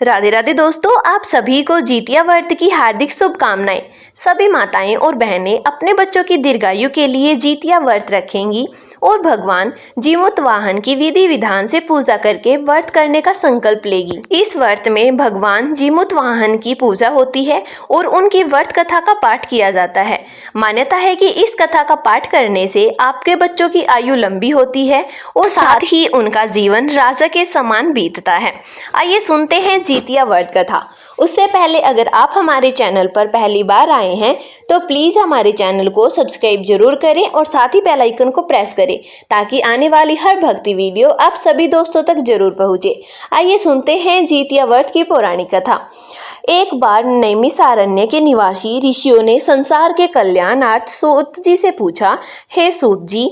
राधे राधे दोस्तों, आप सभी को जितिया व्रत की हार्दिक शुभकामनाएं। सभी माताएं और बहनें अपने बच्चों की दीर्घायु के लिए जितिया व्रत रखेंगी और भगवान जीमूतवाहन की विधि विधान से पूजा करके व्रत करने का संकल्प लेगी। इस व्रत में भगवान जीमूतवाहन की पूजा होती है और उनकी व्रत कथा का पाठ किया जाता है। मान्यता है कि इस कथा का पाठ करने से आपके बच्चों की आयु लंबी होती है और साथ ही उनका जीवन राजा के समान बीतता है। आइए सुनते हैं जितिया व्रत कथा। उससे पहले अगर आप हमारे चैनल पर पहली बार आए हैं तो प्लीज़ हमारे चैनल को सब्सक्राइब जरूर करें और साथ ही बेल आइकन को प्रेस करें ताकि आने वाली हर भक्ति वीडियो आप सभी दोस्तों तक जरूर पहुंचे। आइए सुनते हैं जितिया व्रत की पौराणिक कथा। एक बार नैमिषारण्य के निवासी ऋषियों ने संसार के कल्याणार्थ सूत जी से पूछा, हे सूत जी,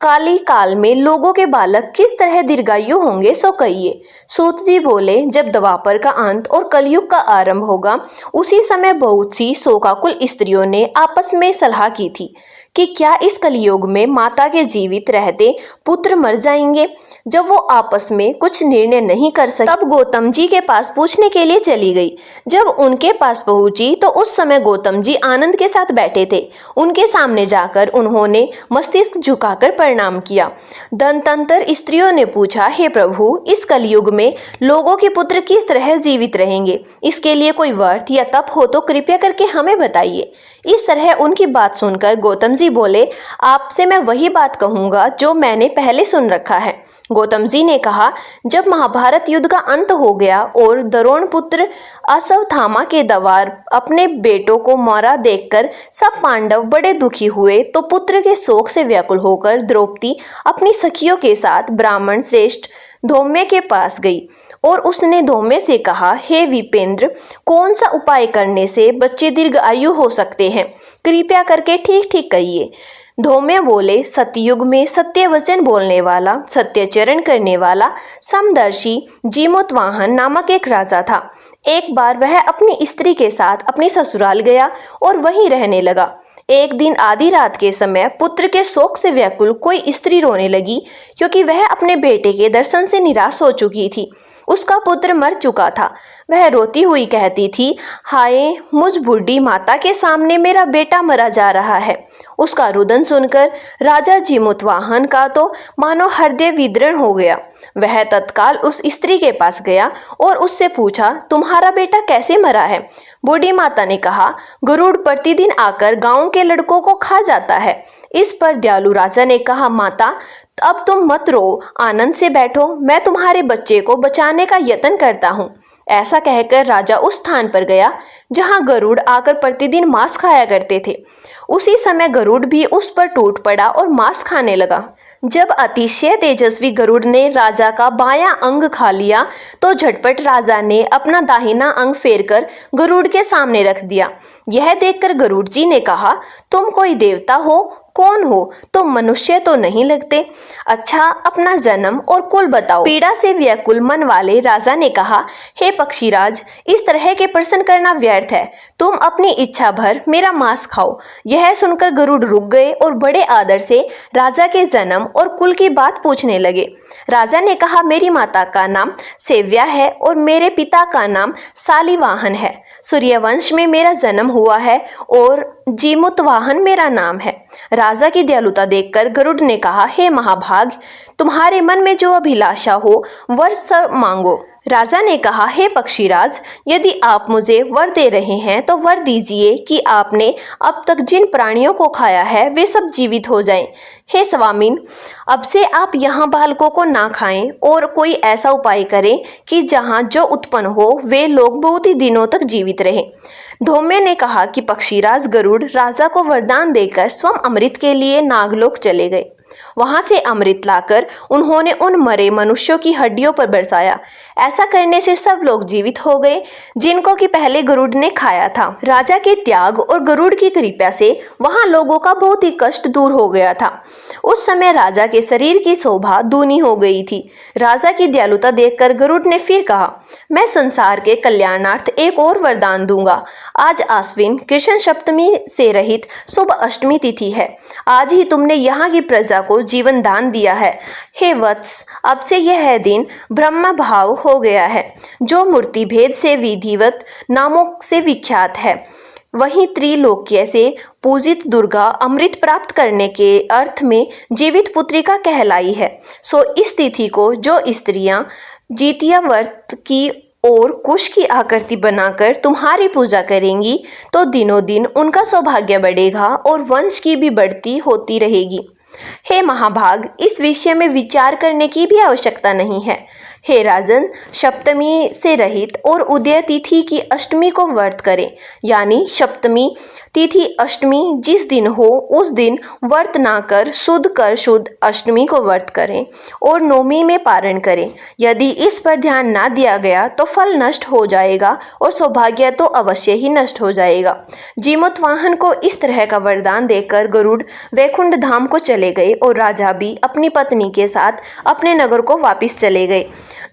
काली काल में लोगों के बालक किस तरह दीर्घायु होंगे सो कहिए। सूत जी बोले, जब द्वापर का अंत और कलयुग का आरंभ होगा उसी समय बहुत सी शोकाकुल स्त्रियों ने आपस में सलाह की थी कि क्या इस कलयुग में माता के जीवित रहते पुत्र मर जाएंगे। जब वो आपस में कुछ निर्णय नहीं कर सके तब गौतम जी के पास पूछने के लिए चली गई। जब उनके पास पहुंची तो उस समय गौतम जी आनंद के साथ बैठे थे। उनके सामने जाकर उन्होंने मस्तिष्क झुकाकर प्रणाम किया। धनतंत्र स्त्रियों ने पूछा, हे प्रभु, इस कलयुग में लोगों के पुत्र किस तरह जीवित रहेंगे, इसके लिए कोई व्रत या तप हो तो कृपया करके हमें बताइए। इस तरह उनकी बात सुनकर गौतम जी बोले, आपसे मैं वही बात कहूंगा जो मैंने पहले सुन रखा है। गौतम जी ने कहा, जब महाभारत युद्ध का अंत हो गया और द्रोण पुत्र अश्वत्थामा के द्वार अपने बेटों को मारा देखकर सब पांडव बड़े दुखी हुए तो पुत्र के शोक से व्याकुल होकर द्रौपदी अपनी सखियों के साथ ब्राह्मण श्रेष्ठ धौम्य के पास गई और उसने धौम्य से कहा, हे विपेंद्र, कौन सा उपाय करने से बच्चे दीर्घायु हो सकते हैं, कृपया करके ठीक ठीक कहिए। धौम्य बोले, सतयुग में सत्य वचन बोलने वाला, सत्याचरण करने वाला समदर्शी जीमूतवाहन नामक एक राजा था। एक बार वह अपनी स्त्री के साथ अपनी ससुराल गया और वहीं रहने लगा। एक दिन आधी रात के समय पुत्र के शोक से व्याकुल कोई स्त्री रोने लगी क्योंकि वह अपने बेटे के दर्शन से निराश हो चुकी थी। उसका पुत्र मर चुका था। वह रोती हुई कहती थी, हाय, मुझ बूढ़ी माता के सामने मेरा बेटा मरा जा रहा है। उसका रुदन सुनकर राजा जीमूतवाहन का तो मानो हृदय विदीर्ण हो गया। वह तत्काल उस स्त्री के पास गया और उससे पूछा, तुम्हारा बेटा कैसे मरा है। बूढ़ी माता ने कहा, गरुड़ प्रतिदिन आकर गांव के लड़कों को खा जाता है। इस पर दयालु राजा ने कहा, माता, अब तुम मत रो, आनंद से बैठो, मैं तुम्हारे बच्चे को बचाने का यत्न करता हूँ। ऐसा कहकर राजा उस स्थान पर गया जहाँ गरुड़ आकर प्रतिदिन मांस खाया करते थे। उसी समय गरुड़ भी उस पर टूट पड़ा और मांस खाने लगा। जब अतिशय तेजस्वी गरुड़ ने राजा का बायां अंग खा लिया तो झटपट राजा ने अपना दाहिना अंग फेरकर गरुड़ के सामने रख दिया। यह देखकर गरुड़ जी ने कहा, तुम कोई देवता हो, कौन हो, तुम मनुष्य तो नहीं लगते। अच्छा, अपना जन्म और कुल बताओ। पीड़ा से व्याकुल मन वाले राजा ने कहा, हे पक्षीराज, इस तरह के प्रश्न करना व्यर्थ है, तुम अपनी इच्छा भर मेरा मांस खाओ। यह सुनकर गरुड़ रुक गए और बड़े आदर से राजा के जन्म और कुल की बात पूछने लगे। राजा ने कहा, मेरी माता का नाम सेव्या है और मेरे पिता का नाम शालिवाहन है। सूर्यवंश में मेरा जन्म हुआ है और जीमूतवाहन मेरा नाम है। राजा की दयालुता देखकर गरुड़ ने कहा, हे महाभाग, तुम्हारे मन में जो अभिलाषा हो वर सब मांगो। राजा ने कहा, हे पक्षीराज, यदि आप मुझे वर दे रहे हैं तो वर दीजिए कि आपने अब तक जिन प्राणियों को खाया है वे सब जीवित हो जाएं। हे स्वामीन, अब से आप यहाँ बालकों को ना खाएं और कोई ऐसा उपाय करें कि जहाँ जो उत्पन्न हो वे लोग बहुत ही दिनों तक जीवित रहें। धौम्य ने कहा कि पक्षीराज गरुड़ राजा को वरदान देकर स्वयं अमृत के लिए नागलोक चले गए। वहां से अमृत लाकर उन्होंने उन मरे मनुष्यों की हड्डियों पर बरसाया। ऐसा करने से सब लोग जीवित हो गए जिनको कि पहले गरुड़ ने खाया था। राजा के त्याग और गरुड़ की कृपा से वहां लोगों का बहुत ही कष्ट दूर हो गया था। उस समय राजा के शरीर की शोभा दूनी हो गई थी। राजा की दयालुता देखकर गरुड़ ने फिर कहा, मैं संसार के कल्याणार्थ एक और वरदान दूंगा। आज आश्विन कृष्ण सप्तमी से रहित शुभ अष्टमी तिथि है। आज ही तुमने यहाँ की प्रजा को जीवन दान दिया है। हे वत्स, अब से यह दिन ब्रह्म भाव हो गया है, जो मूर्ति भेद से विधिवत नामों से विख्यात है। वहीं त्रिलोक्य से पूजित दुर्गा अमृत प्राप्त करने के अर्थ में जीवित पुत्रिका कहलाई है। सो इस तिथि को जो स्त्रियां जितिया व्रत की और कुश की आकृति बनाकर तुम्हारी पूजा करेंगी, तो दिनों दिन उनका सौभाग्य बढ़ेगा और वंश की भी बढ़ती होती रहेगी। हे महाभाग, इस विषय में विचार करने की भी आवश्यकता नहीं है। हे राजन, सप्तमी से रहित और उदय तिथि की अष्टमी को व्रत करें, यानी सप्तमी तिथि अष्टमी जिस दिन हो उस दिन व्रत ना कर शुद्ध अष्टमी को व्रत करें और नवमी में पारण करें। यदि इस पर ध्यान ना दिया गया तो फल नष्ट हो जाएगा और सौभाग्य तो अवश्य ही नष्ट हो जाएगा। जीमूतवाहन को इस तरह का वरदान देकर गरुड़ वैकुंठ धाम को चले गए और राजा भी अपनी पत्नी के साथ अपने नगर को वापस चले गए।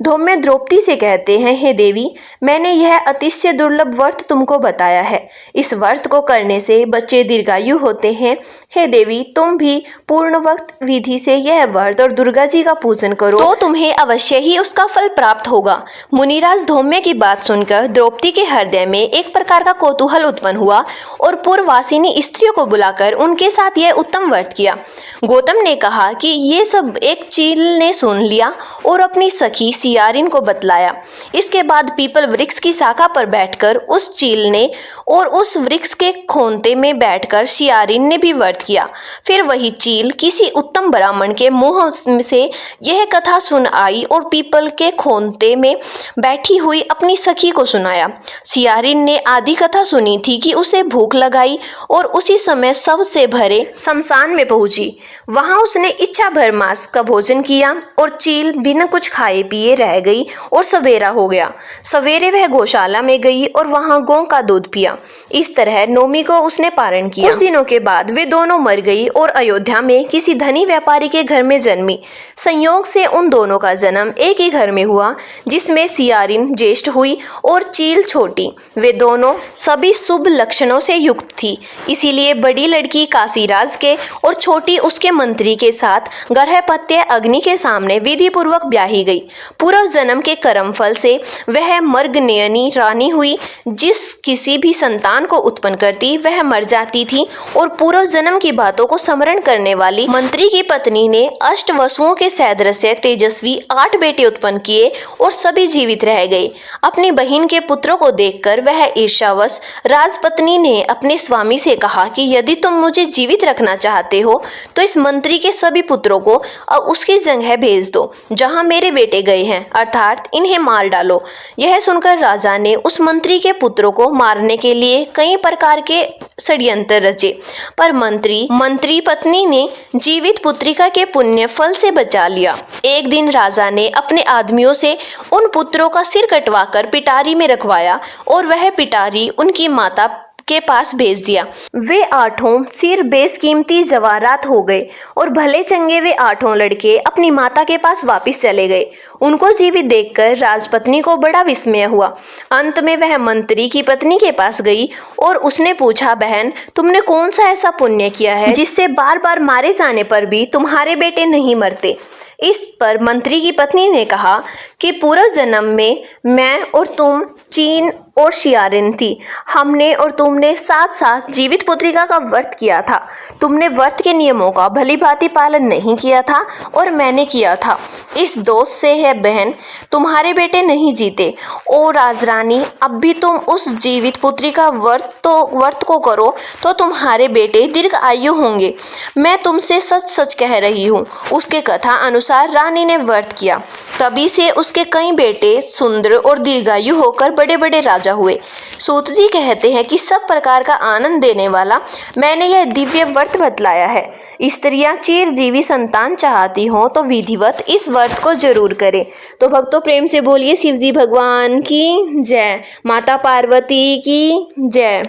धौम्य द्रौपदी से कहते हैं, हे देवी, मैंने यह अतिशय दुर्लभ व्रत तुमको बताया है। इस व्रत को करने से बच्चे दीर्घायु होते हैं। हे देवी, तुम भी पूर्ण वक्त विधि से यह व्रत और दुर्गा जी का पूजन करो तो तुम्हें अवश्य ही उसका फल प्राप्त होगा। मुनिराज धौम्य की बात सुनकर द्रौपदी के हृदय में एक प्रकार का कौतूहल उत्पन्न हुआ और पूर्ववासिनी स्त्रियों को बुलाकर उनके साथ यह उत्तम व्रत किया। गौतम ने कहा कि ये सब एक चील ने सुन लिया और अपनी सखी सियारिन को बतलाया। इसके बाद पीपल वृक्ष की शाखा पर बैठकर उस चील ने और उस वृक्ष के खोंते में बैठकर सियारिन ने भी व्रत किया। फिर वही चील किसी उत्तम ब्राह्मण के मुंह से यह कथा सुन आई और पीपल के खोंते में बैठी हुई अपनी सखी को सुनाया। सियारिन ने आधी कथा सुनी थी कि उसे भूख लगाई और उसी समय सबसे भरे शमशान में पहुंची। वहां उसने इच्छा भर मांस का भोजन किया और चील बिना कुछ खाए पिए रह गई और सवेरा हो गया। सवेरे वह गौशाला में गई और वहां गौ का दूध पिया। इस तरह नवमी को उसने पारण किया। कुछ दिनों के बाद वे दोनों मर गई और अयोध्या में किसी धनी व्यापारी के घर में जन्मी। संयोग से उन दोनों का जन्म एक ही घर में हुआ, जिसमें सियारिन ज्येष्ठ हुई और चील छोटी। वे दोनों सभी शुभ लक्षणों से युक्त थी, इसीलिए बड़ी लड़की काशीराज के और छोटी उसके मंत्री के साथ गर्भपत्य अग्नि के सामने विधि पूर्वक ब्याही गई। पूर्व जन्म के कर्मफल से वह मर्गनयनी रानी हुई। जिस किसी भी संतान को उत्पन्न करती वह मर जाती थी और पूर्व जन्म की बातों को स्मरण करने वाली मंत्री की पत्नी ने अष्ट वसुओं के सदृश तेजस्वी 8 बेटे उत्पन्न किए और सभी जीवित रह गए। अपनी बहन के पुत्रों को देखकर वह ईर्ष्यावश राजपत्नी ने अपने स्वामी से कहा कि यदि तुम मुझे जीवित रखना चाहते हो तो इस मंत्री के सभी पुत्रों को उसकी जगह भेज दो जहां मेरे बेटे गए हैं, अर्थात इन्हें मार डालो। यह सुनकर राजा ने उस मंत्री के पुत्रों को मारने के लिए कई प्रकार के षड्यंत्र रचे, पर मंत्री पत्नी ने जीवित पुत्रिका के पुण्य फल से बचा लिया। एक दिन राजा ने अपने आदमियों से उन पुत्रों का सिर कटवाकर पिटारी में रखवाया और वह पिटारी उनकी माता के पास भेज दिया। वे 8 सिर बेशकीमती जवाहरात हो गए और भले चंगे वे 8 लड़के अपनी माता के पास वापस चले गए। उनको जीवित देखकर राजपत्नी को बड़ा विस्मय हुआ। अंत में वह मंत्री की पत्नी के पास गई और उसने पूछा, बहन, तुमने कौन सा ऐसा पुण्य किया है जिससे बार बार मारे जाने पर भी तुम्हारे बेटे नहीं मरते? इस पर मंत्री की पत्नी ने कहा कि पूर्व जन्म में मैं और तुम चीन और सियारिन थी। हमने और तुमने साथ साथ जीवित पुत्रिका का व्रत किया था। तुमने व्रत के नियमों का भली भांति पालन नहीं किया था और मैंने किया था। इस दोष से है बहन तुम्हारे बेटे नहीं जीते। ओ राजरानी, अब भी तुम उस जीवित पुत्रिका व्रत को करो तो तुम्हारे बेटे दीर्घ आयु होंगे। मैं तुमसे सच सच कह रही हूँ। उसके कथा अनुसार रानी ने व्रत किया, तभी से उसके कई बेटे सुंदर और दीर्घायु होकर बड़े बड़े राजा हुए। सूत जी कहते हैं कि सब प्रकार का आनंद देने वाला मैंने यह दिव्य व्रत बतलाया है। स्त्रियां चिरजीवी संतान चाहती हो तो विधिवत इस व्रत को जरूर करें। तो भक्तों, प्रेम से बोलिए शिवजी भगवान की जय, माता पार्वती की जय।